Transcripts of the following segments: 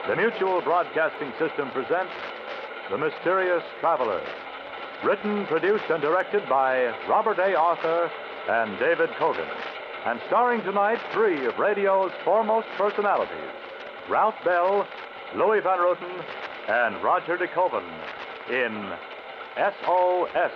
The Mutual Broadcasting System presents The Mysterious Traveler. Written, produced, and directed by Robert A. Arthur and David Cogan. And starring tonight three of radio's foremost personalities, Ralph Bell, Louis Van Rooten, and Roger DeKoven in S.O.S.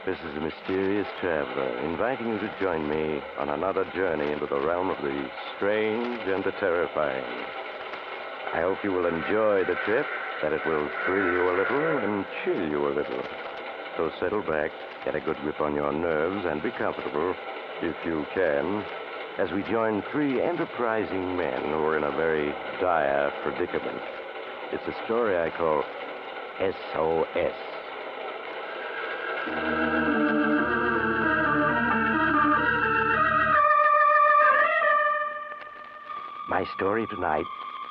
This is the Mysterious Traveler, inviting you to join me on another journey into the realm of the strange and the terrifying. I hope you will enjoy the trip, that it will thrill you a little and chill you a little. So settle back, get a good grip on your nerves, and be comfortable, if you can, as we join three enterprising men who are in a very dire predicament. It's a story I call S.O.S. My story tonight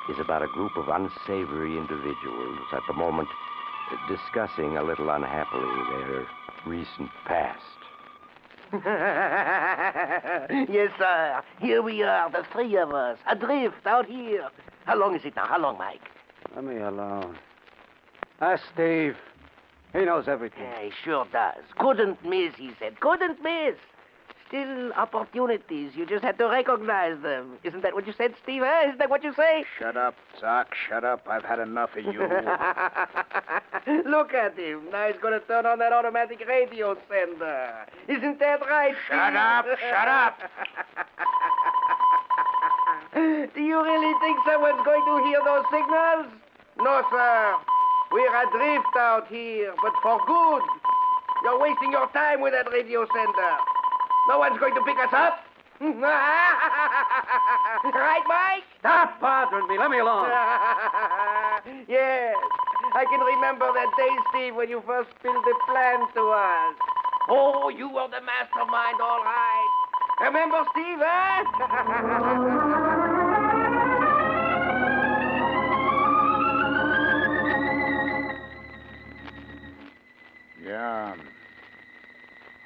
is about a group of unsavory individuals at the moment discussing a little unhappily their recent past. Yes, sir. Here we are, the three of us, adrift out here. How long is it now? How long, Mike? Let me alone. Ask Steve. He knows everything. Yeah, he sure does. Couldn't miss, he said. Couldn't miss. Still opportunities. You just had to recognize them. Isn't that what you said, Steve? Huh? Isn't that what you say? Shut up, Doc. Shut up. I've had enough of you. Look at him. Now he's going to turn on that automatic radio sender. Isn't that right, Shut up. Shut up. Do you really think someone's going to hear those signals? No, sir. We're adrift out here, but for good. You're wasting your time with that radio sender. No one's going to pick us up. Right, Mike? Stop bothering me. Let me alone. Yes. I can remember that day, Steve, when you first spilled the plan to us. Oh, you were the mastermind, all right. Remember, Steve, huh? Yeah,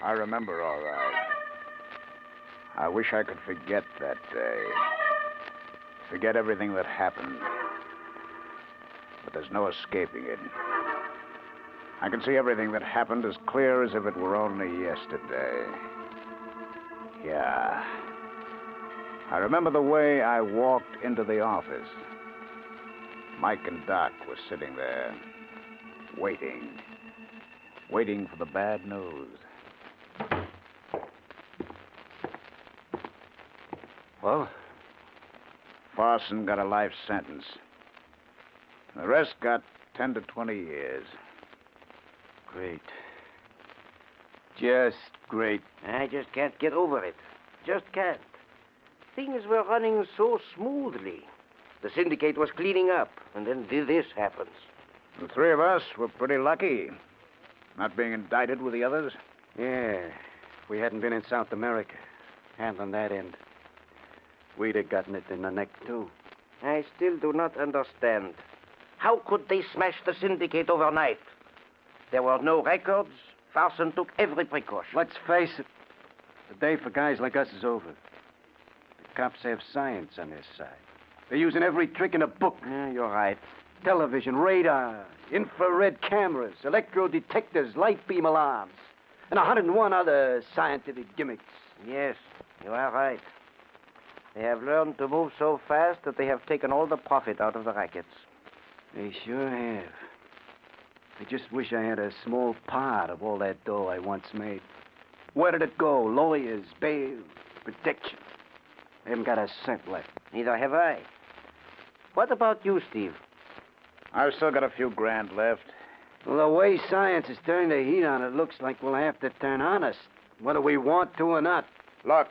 I remember all right. I wish I could forget that day. Forget everything that happened. But there's no escaping it. I can see everything that happened as clear as if it were only yesterday. Yeah. I remember the way I walked into the office. Mike and Doc were sitting there, waiting for the bad news. Well? Farson got a life sentence. The rest got 10 to 20 years. Great. Just great. I just can't get over it. Just can't. Things were running so smoothly. The syndicate was cleaning up, and then this happens. The three of us were pretty lucky. Not being indicted with the others? Yeah. If we hadn't been in South America, handling that end, we'd have gotten it in the neck, too. I still do not understand. How could they smash the syndicate overnight? There were no records. Farson took every precaution. Let's face it, the day for guys like us is over. The cops have science on their side. They're using every trick in the book. Yeah, you're right. Television, radar, infrared cameras, electro detectors, light beam alarms, and 101 other scientific gimmicks. Yes, you are right. They have learned to move so fast that they have taken all the profit out of the rackets. They sure have. I just wish I had a small part of all that dough I once made. Where did it go? Lawyers, bail, protection. I haven't got a cent left. Neither have I. What about you, Steve? I've still got a few grand left. Well, the way science has turned the heat on, it looks like we'll have to turn honest, whether we want to or not. Look,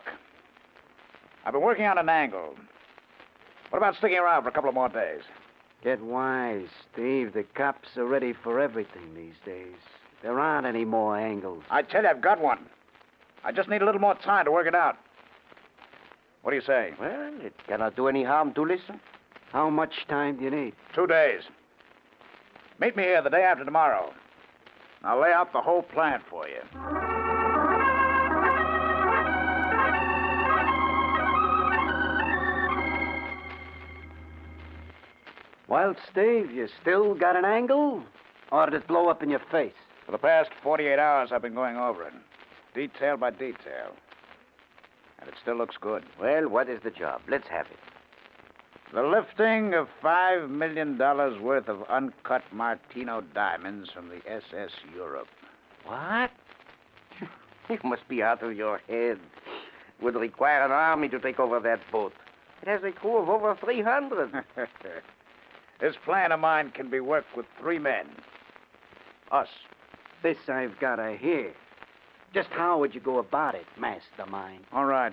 I've been working on an angle. What about sticking around for a couple of more days? Get wise, Steve. The cops are ready for everything these days. There aren't any more angles. I tell you, I've got one. I just need a little more time to work it out. What do you say? Well, it cannot do any harm to listen. How much time do you need? 2 days. Meet me here the day after tomorrow. I'll lay out the whole plan for you. Well, Steve, you still got an angle? Or did it blow up in your face? For the past 48 hours, I've been going over it, detail by detail. And it still looks good. Well, what is the job? Let's have it. The lifting of $5 million worth of uncut Martino diamonds from the S.S. Europe. What? You must be out of your head. Would require an army to take over that boat. It has a crew of over 300. This plan of mine can be worked with 3 men. Us. This I've got to hear. Just how would you go about it, mastermind? All right.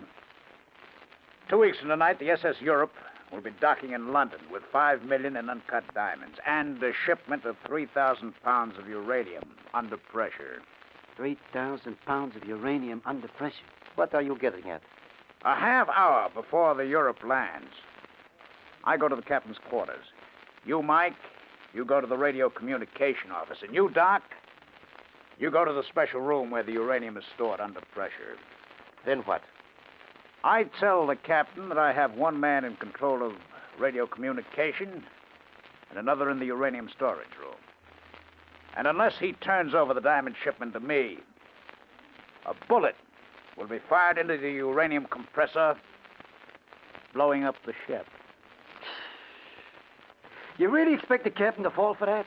2 weeks from tonight, the S.S. Europe will be docking in London with $5 million in uncut diamonds and a shipment of 3,000 pounds of uranium under pressure. 3,000 pounds of uranium under pressure. What are you getting at? A half hour before the Europe lands, I go to the captain's quarters. You, Mike, you go to the radio communication office. And you, Doc, you go to the special room where the uranium is stored under pressure. Then what? I tell the captain that I have 1 man in control of radio communication and another in the uranium storage room. And unless he turns over the diamond shipment to me, a bullet will be fired into the uranium compressor, blowing up the ship. You really expect the captain to fall for that?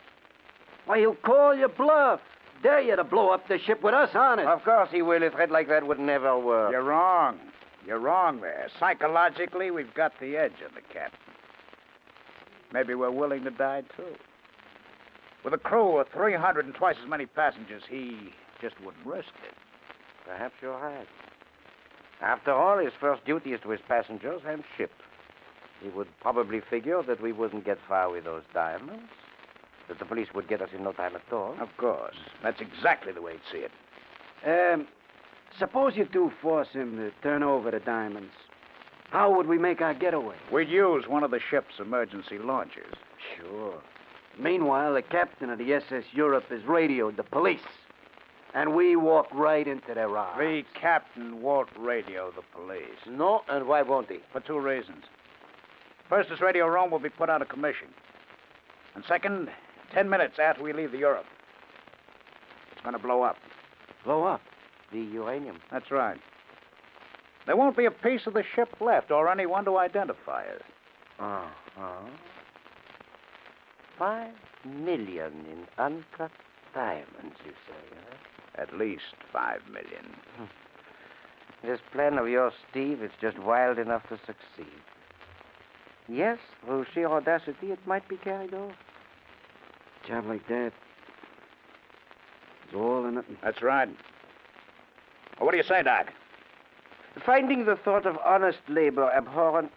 Why, he'll call your bluff. Dare you to blow up the ship with us on it. Of course he will. A threat like that would never work. You're wrong. You're wrong there. Psychologically, we've got the edge on the captain. Maybe we're willing to die, too. With a crew of 300 and twice as many passengers, he just wouldn't risk it. Perhaps you're right. After all, his first duty is to his passengers and ship. He would probably figure that we wouldn't get far with those diamonds, that the police would get us in no time at all. Of course. That's exactly the way he'd see it. Suppose you do force him to turn over the diamonds. How would we make our getaway? We'd use one of the ship's emergency launchers. Sure. Meanwhile, the captain of the SS Europe has radioed the police. And we walk right into their arms. The captain won't radio the police. No, and why won't he? For 2 reasons. First, his radio room will be put out of commission. And second, 10 minutes after we leave the Europe, it's going to blow up. Blow up? The uranium. That's right. There won't be a piece of the ship left or anyone to identify it. Uh-huh. 5 million in uncut diamonds, you say, huh? At least 5 million. This plan of yours, Steve, is just wild enough to succeed. Yes, through sheer audacity, it might be carried off. A job like that is all or nothing. That's right. Well, what do you say, Doc? Finding the thought of honest labor abhorrent,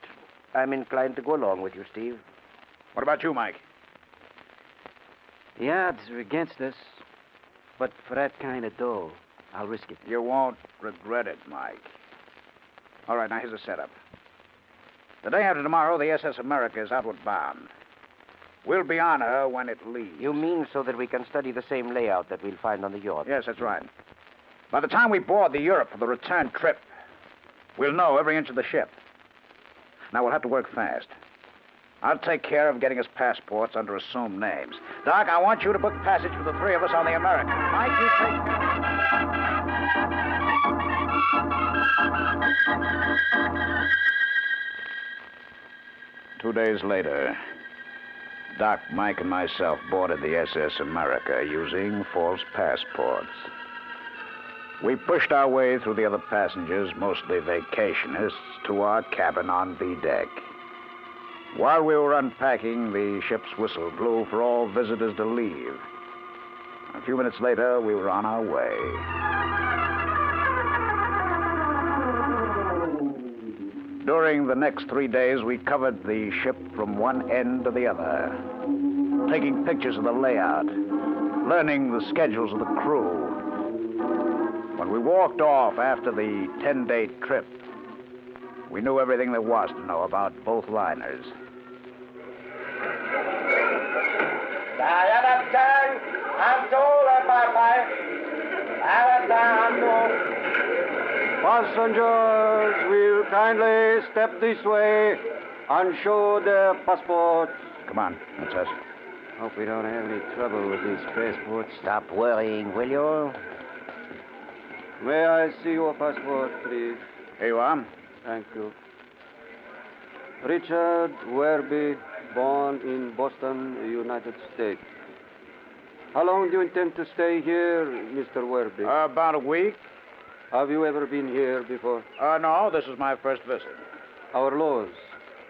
I'm inclined to go along with you, Steve. What about you, Mike? The odds are against us, but for that kind of dough, I'll risk it. You won't regret it, Mike. All right, now here's the setup. The day after tomorrow, the SS America is outward bound. We'll be on her when it leaves. You mean so that we can study the same layout that we'll find on the yacht? Yes, that's right. By the time we board the Europe for the return trip, we'll know every inch of the ship. Now, we'll have to work fast. I'll take care of getting us passports under assumed names. Doc, I want you to book passage for the 3 of us on the American. Mike, you take care. 2 days later, Doc, Mike, and myself boarded the SS America using false passports. We pushed our way through the other passengers, mostly vacationists, to our cabin on B deck. While we were unpacking, the ship's whistle blew for all visitors to leave. A few minutes later, we were on our way. During the next 3 days, we covered the ship from one end to the other, taking pictures of the layout, learning the schedules of the crew. When we walked off after the 10-day trip, we knew everything there was to know about both liners. I'm told that my Passengers will kindly step this way and show their passports. Come on, that's us. Hope we don't have any trouble with these passports. Stop worrying, will you? May I see your passport, please? Here you are. Thank you. Richard Werby, born in Boston, United States. How long do you intend to stay here, Mr. Werby? About a week. Have you ever been here before? No, this is my first visit. Our laws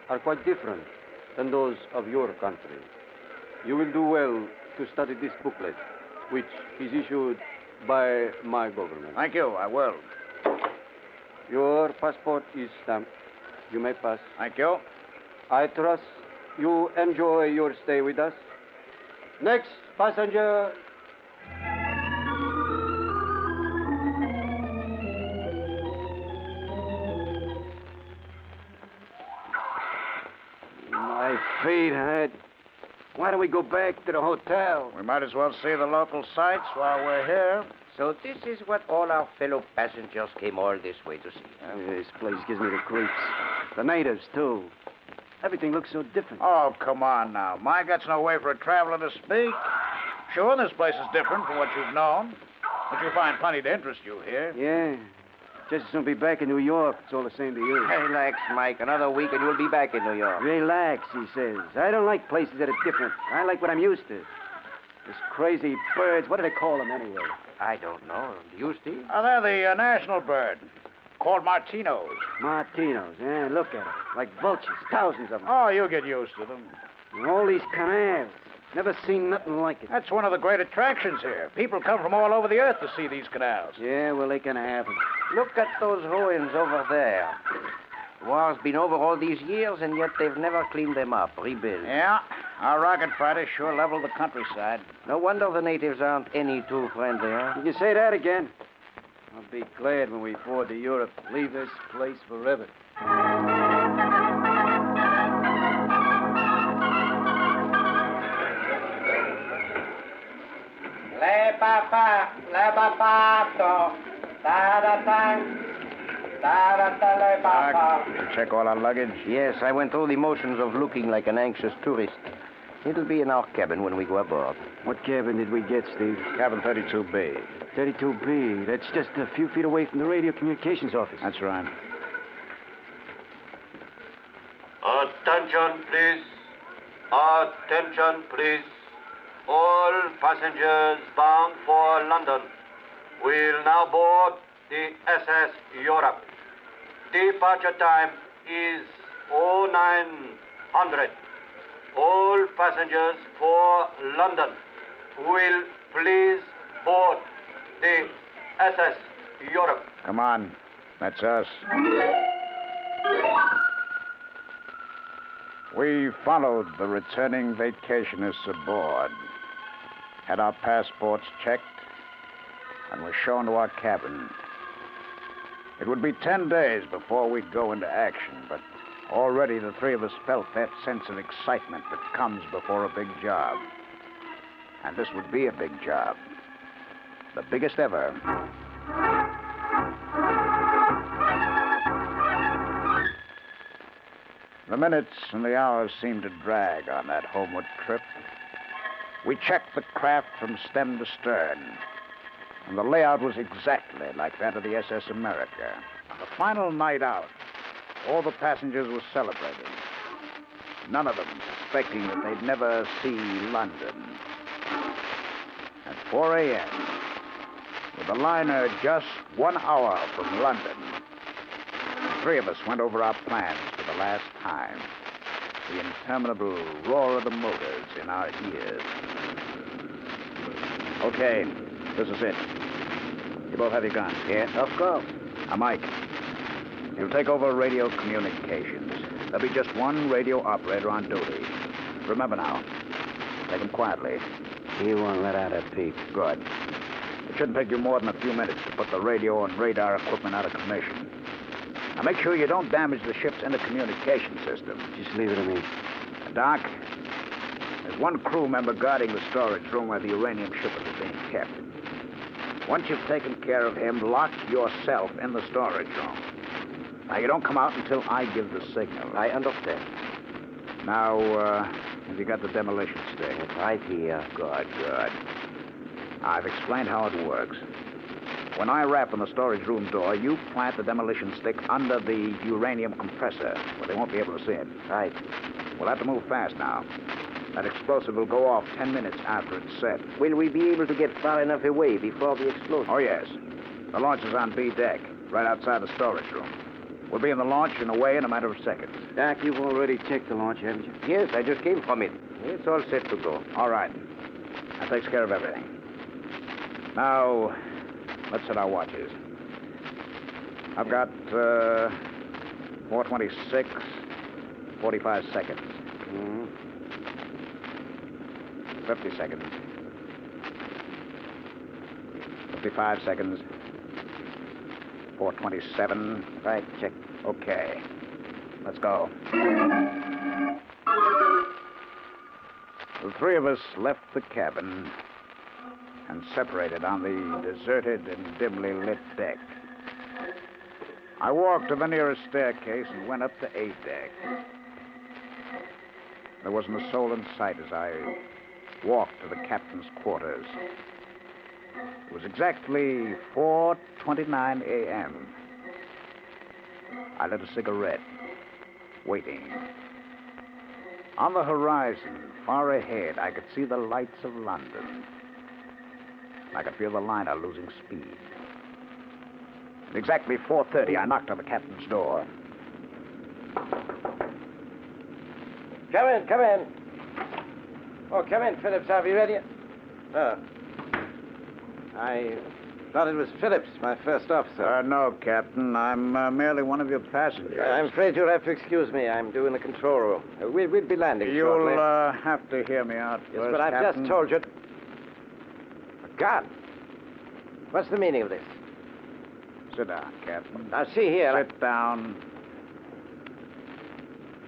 are quite different than those of your country. You will do well to study this booklet, which is issued by my government. Thank you, I will. Your passport is stamped. You may pass. Thank you. I trust you enjoy your stay with us. Next passenger. My feet hurt. Why don't we go back to the hotel? We might as well see the local sights while we're here. So this is what all our fellow passengers came all this way to see. This place gives me the creeps. The natives, too. Everything looks so different. Oh, come on now. My gut's no way for a traveler to speak. Sure, this place is different from what you've known. But you'll find plenty to interest you here. Yeah. Just as soon be back in New York. It's all the same to you. Relax, Mike. Another week and you'll be back in New York. Relax, he says. I don't like places that are different. I like what I'm used to. These crazy birds. What do they call them anyway? I don't know. Do you, Steve? They're the national bird, called Martinos. Martinos. Yeah, look at them. Like vultures. Thousands of them. Oh, you'll get used to them. And all these canals. Never seen nothing like it. That's one of the great attractions here. People come from all over the earth to see these canals. Yeah, well, they can have them. Look at those ruins over there. The war's been over all these years, and yet they've never cleaned them up, rebuilt. Yeah, our rocket fighters sure leveled the countryside. No wonder the natives aren't any too friendly, huh? Did you say that again? I'll be glad when we board to Europe. Leave this place forever. Le papa, da-da-tang, da-da-ta le papa. You check all our luggage? Yes, I went through the motions of looking like an anxious tourist. It'll be in our cabin when we go aboard. What cabin did we get, Steve? Cabin 32B. 32B. That's just a few feet away from the radio communications office. That's right. Attention, please. Attention, please. All passengers bound for London will now board the S.S. Europe. Departure time is 0900. All passengers for London will please board the S.S. Europe. Come on. That's us. We followed the returning vacationists aboard, had our passports checked, and were shown to our cabin. It would be 10 days before we'd go into action, but already the three of us felt that sense of excitement that comes before a big job. And this would be a big job. The biggest ever. The minutes and the hours seemed to drag on that homeward trip. We checked the craft from stem to stern, and the layout was exactly like that of the SS America. On the final night out, all the passengers were celebrating, none of them suspecting that they'd never see London. At 4 a.m., with the liner just 1 hour from London, the three of us went over our plans for the last time. The interminable roar of the motors in our ears. Okay, this is it. You both have your guns? Yeah, of course. Now, Mike, you'll take over radio communications. There'll be just one radio operator on duty. Remember now, take him quietly. He won't let out a peep. Good. It shouldn't take you more than a few minutes to put the radio and radar equipment out of commission. Now, make sure you don't damage the ship's intercommunication system. Just leave it to me. Doc, there's one crew member guarding the storage room where the uranium shipment is being kept. Once you've taken care of him, lock yourself in the storage room. Now, you don't come out until I give the signal. I understand. Now, have you got the demolition stick? It's right here. Good. I've explained how it works. When I rap on the storage room door, you plant the demolition stick under the uranium compressor where they won't be able to see it. Right. We'll have to move fast now. That explosive will go off 10 minutes after it's set. Will we be able to get far enough away before the explosion? Oh, yes. The launch is on B deck, right outside the storage room. We'll be in the launch and away in a matter of seconds. Doc, you've already checked the launch, haven't you? Yes, I just came from it. It's all set to go. All right. That takes care of everything. Now, let's set our watches. I've got 4:26, 45 seconds. 50 seconds. 55 seconds. 4:27. Right, check. Okay. Let's go. The three of us left the cabin and separated on the deserted and dimly lit deck. I walked to the nearest staircase and went up to A deck. There wasn't a soul in sight as I walked to the captain's quarters. It was exactly 4:29 a.m. I lit a cigarette, waiting. On the horizon, far ahead, I could see the lights of London. I could feel the liner losing speed. At exactly 4:30, I knocked on the captain's door. Come in. Oh, come in, Phillips. Are we ready? Oh. I thought it was Phillips, my first officer. No, Captain. I'm merely one of your passengers. I'm afraid you'll have to excuse me. I'm due in the control room. We'll be landing shortly. You'll have to hear me out Yes, first, but I've Captain. just told you. God. What's the meaning of this? Sit down, Captain. Now, see here. Sit down.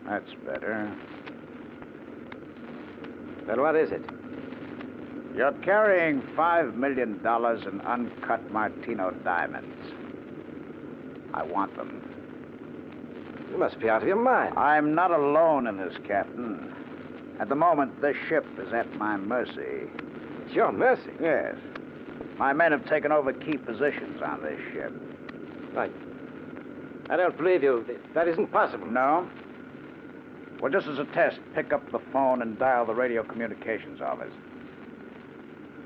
That's better. Then what is it? You're carrying $5 million in uncut Martino diamonds. I want them. You must be out of your mind. I'm not alone in this, Captain. At the moment, this ship is at my mercy. It's your mercy. Yes. My men have taken over key positions on this ship. I don't believe you. That isn't possible. No? Well, just as a test, pick up the phone and dial the radio communications office.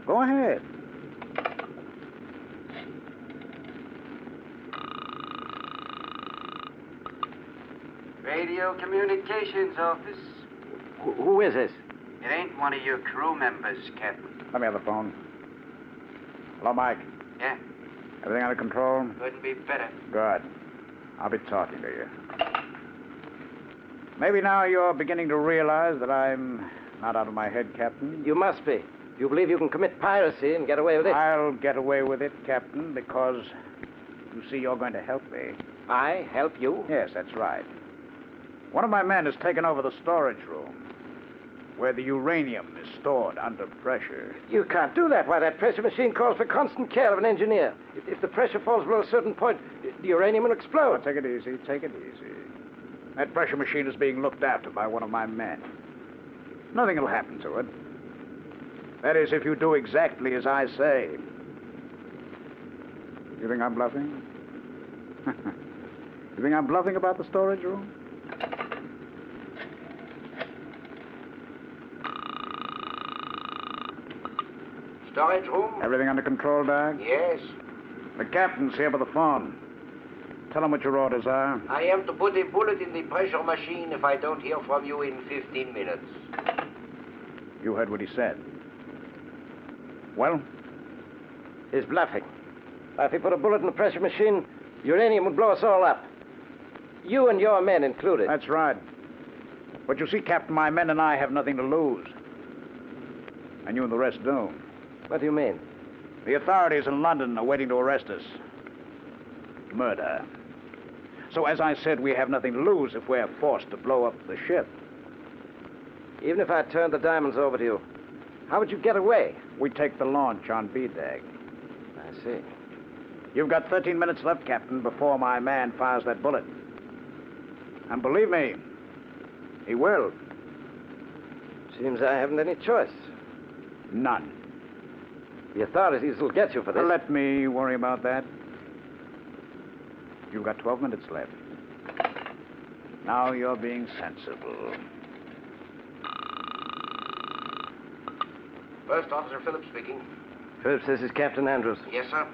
Go ahead. Radio Communications Office. Who is this? It ain't one of your crew members, Captain. Let me have the phone. Hello, Mike. Yeah, Everything under control? couldn't be better. Good. I'll be talking to you. Maybe now you're beginning to realize that I'm not out of my head, Captain. You must be. You believe you can commit piracy and get away with it? I'll get away with it, Captain, because you see you're going to help me. I help you? Yes, that's right. One of my men has taken over the storage room where the uranium is stored under pressure. You can't do that. Why, that pressure machine calls for constant care of an engineer. If the pressure falls below a certain point, the uranium will Oh, explode. take it easy, take it easy. That pressure machine is being looked after by one of my men. Nothing will happen to it. That is, if you do exactly as I say. You think I'm bluffing? You think I'm bluffing about the storage room? Storage room? Everything under control, Doc? Yes. The captain's here by the phone. Tell him what your orders are. I am to put a bullet in the pressure machine if I don't hear from you in 15 minutes. You heard what he said. Well? He's bluffing. If he put a bullet in the pressure machine, uranium would blow us all up. You and your men included. That's right. But you see, Captain, my men and I have nothing to lose. And you and the rest do. What do you mean? The authorities in London are waiting to arrest us. Murder. So, as I said, we have nothing to lose if we're forced to blow up the ship. Even if I turned the diamonds over to you, how would you get away? We take the launch on B deck. I see. You've got 13 minutes left, Captain, before my man fires that bullet. And believe me, he will. Seems I haven't any choice. None. The authorities will get you for this. Let me worry about that. You've got 12 minutes left. Now you're being sensible. First Officer Phillips speaking. Phillips, this is Captain Andrews. Yes, sir.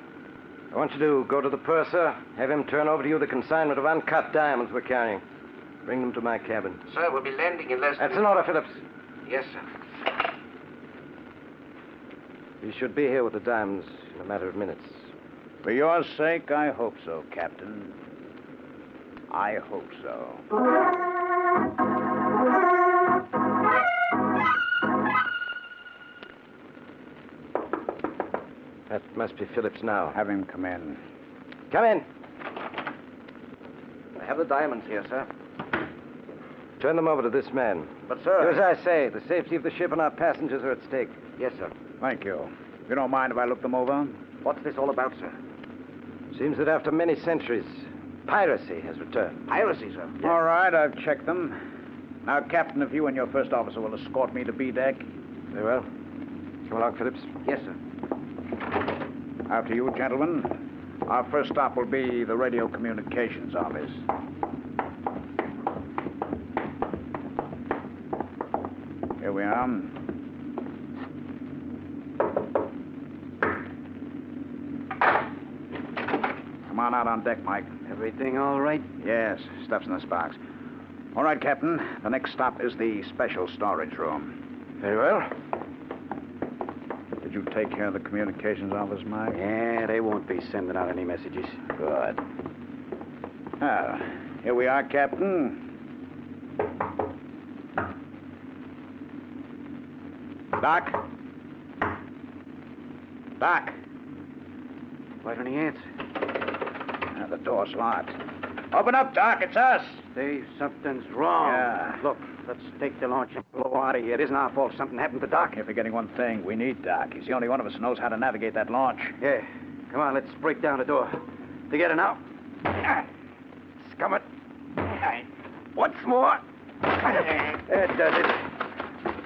I want you to go to the purser, have him turn over to you the consignment of uncut diamonds we're carrying. Bring them to my cabin. Sir, we'll be landing in less than... That's an order, Phillips. Yes, sir. We should be here with the diamonds in a matter of minutes. For your sake, I hope so, Captain. I hope so. That must be Phillips now. Have him come in. Come in. I have the diamonds here, sir. Turn them over to this man. But, sir... Do as I say. The safety of the ship and our passengers are at stake. Yes, sir. Thank you. You don't mind if I look them over? What's this all about, sir? Seems that after many centuries, piracy has returned. Piracy, sir. Yes. All right, I've checked them. Now, Captain, if you and your first officer will escort me to B deck. Very well. Come along, Phillips. Yes, sir. After you, gentlemen. Our first stop will be the radio communications office. Here we are. Come on out on deck, Mike. Everything all right? Yes, stuff's in this box. All right, Captain. The next stop is the special storage room. Very well. Did you take care of the communications office, Mike? Yeah, they won't be sending out any messages. Good. Well, here we are, Captain. Doc? Doc? Why don't he answer? The door's locked. Open up, Doc. It's us. Dave, something's wrong. Yeah. Look, let's take the launch and blow out of here. It isn't our fault something happened to Doc. You're forgetting one thing. We need Doc. He's the only one of us who knows how to navigate that launch. Yeah. Come on, let's break down the door. Together now. Scum it. Once more. There does it.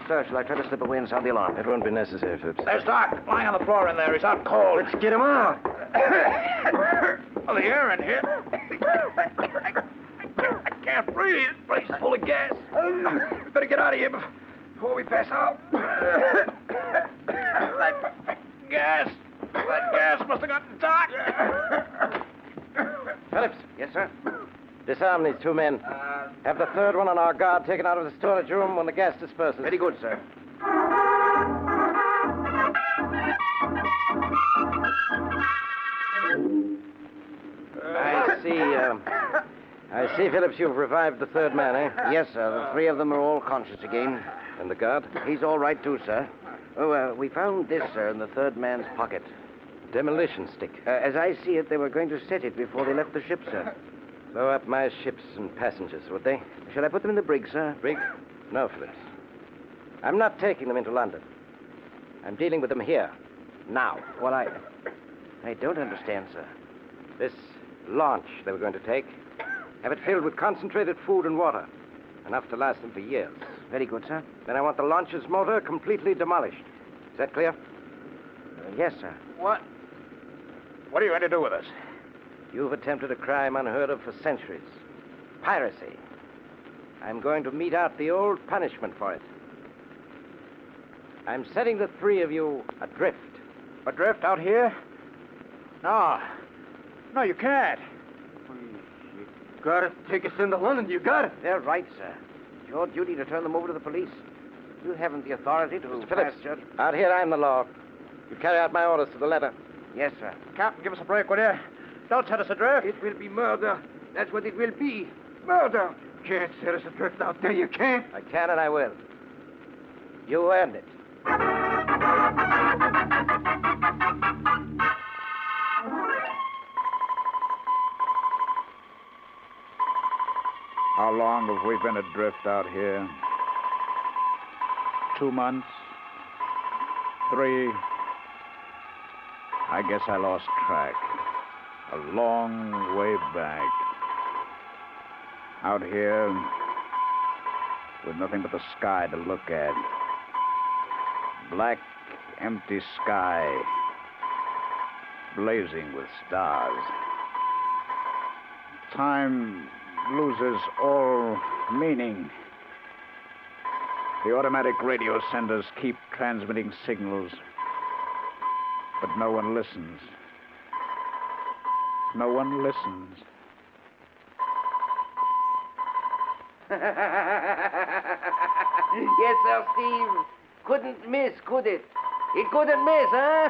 Sir, shall I try to slip away and sound the alarm? It won't be necessary, Phillips. There's Doc, lying on the floor in there. He's out cold. Let's get him out. Well, the air in here. I can't breathe. This place is full of gas. We better get out of here before we pass out. That gas must have gotten Doc. Phillips. Yes, sir. Disarm these two men. Have the third one on our guard taken out of the storage room when the gas disperses. Very good, sir. I see, Phillips, you've revived the third man, eh? Yes, sir. The three of them are all conscious again. And the guard? He's all right, too, sir. Oh, we found this, sir, in the third man's pocket. Demolition stick. As I see it, they were going to set it before they left the ship, sir. Blow up my ships and passengers, would they? Shall I put them in the brig, sir? Brig? No, Phillips. I'm not taking them into London. I'm dealing with them here. Now. Well, I don't understand, sir. This launch they were going to take, have it filled with concentrated food and water. Enough to last them for years. Very good, sir. Then I want the launch's motor completely demolished. Is that clear? Yes, sir. What? What are you going to do with us? You've attempted a crime unheard of for centuries. Piracy. I'm going to mete out the old punishment for it. I'm setting the three of you adrift. Adrift out here? No. No, you can't. You gotta take us into London. You got it. They're right, sir. It's your duty to turn them over to the police. You haven't the authority to... Mr. Phillips, pass judgment. out here I'm the law. You carry out my orders to the letter. Yes, sir. Captain, give us a break, will you? Don't set us adrift. It will be murder. That's what it will be. Murder. You can't set us adrift out there. You can't. I can and I will. You earned it. How long have we been adrift out here? 2 months? 3? I guess I lost track. A long way back. Out here, with nothing but the sky to look at. Black, empty sky, blazing with stars. Time loses all meaning. The automatic radio senders keep transmitting signals, but no one listens. No one listens. Yes, sir, Steve. Couldn't miss, could it? It couldn't miss, huh?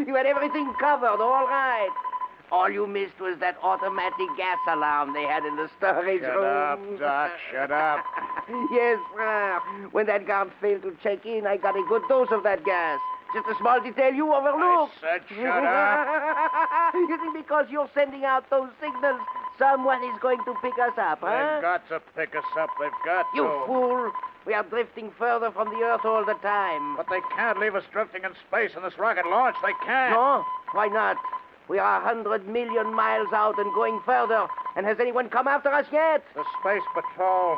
You had everything covered, all right. All you missed was that automatic gas alarm they had in the storage Shut room. up, Doc, shut up. Yes, sir. When that guard failed to check in, I got a good dose of that gas. Just a small detail you overlooked. I said shut up. You think because you're sending out those signals, someone is going to pick us up, huh? They've got to pick us up. They've got You to. fool. We are drifting further from the Earth all the time. But they can't leave us drifting in space in this rocket launch. They can't. No? Why not? We are 100 million miles out and going further. And has anyone come after us yet? The Space Patrol.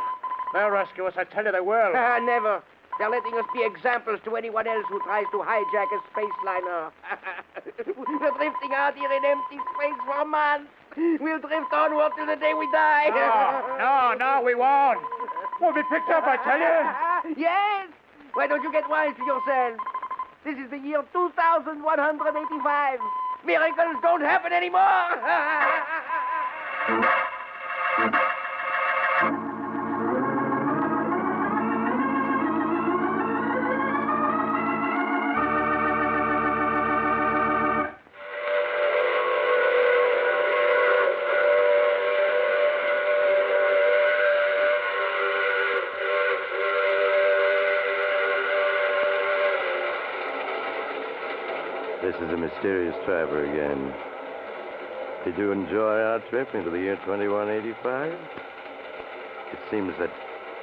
They'll rescue us. I tell you they will. Never. They're letting us be examples to anyone else who tries to hijack a space liner. We're drifting out here in empty space for months. We'll drift onward till the day we die. No, we won't. We'll be picked up, I tell you. Yes. Why don't you get wise to yourself? This is the year 2185. Miracles don't happen anymore. This is the mysterious traveler again. Did you enjoy our trip into the year 2185? It seems that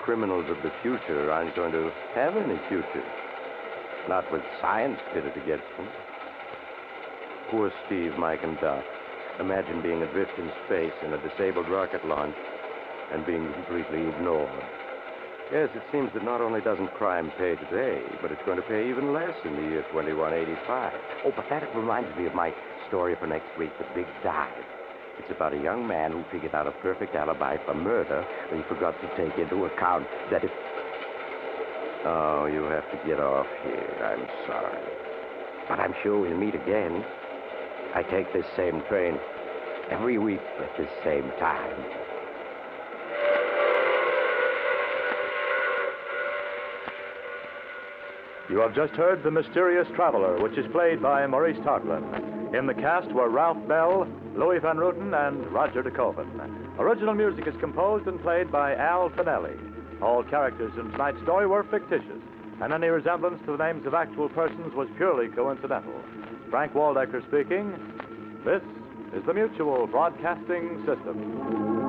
criminals of the future aren't going to have any future. Not with science pitted against them. Poor Steve, Mike, and Doc. Imagine being adrift in space in a disabled rocket launch and being completely ignored. Yes, it seems that not only doesn't crime pay today, but it's going to pay even less in the year 2185. Oh, but that reminds me of my story for next week, The Big Dive. It's about a young man who figured out a perfect alibi for murder, but he forgot to take into account that if... Oh, you have to get off here. I'm sorry. But I'm sure we'll meet again. I take this same train every week at this same time. You have just heard The Mysterious Traveler, which is played by Maurice Tarplin. In the cast were Ralph Bell, Louis Van Ruten, and Roger DeKoven. Original music is composed and played by Al Finelli. All characters in tonight's story were fictitious, and any resemblance to the names of actual persons was purely coincidental. Frank Waldecker speaking. This is the Mutual Broadcasting System.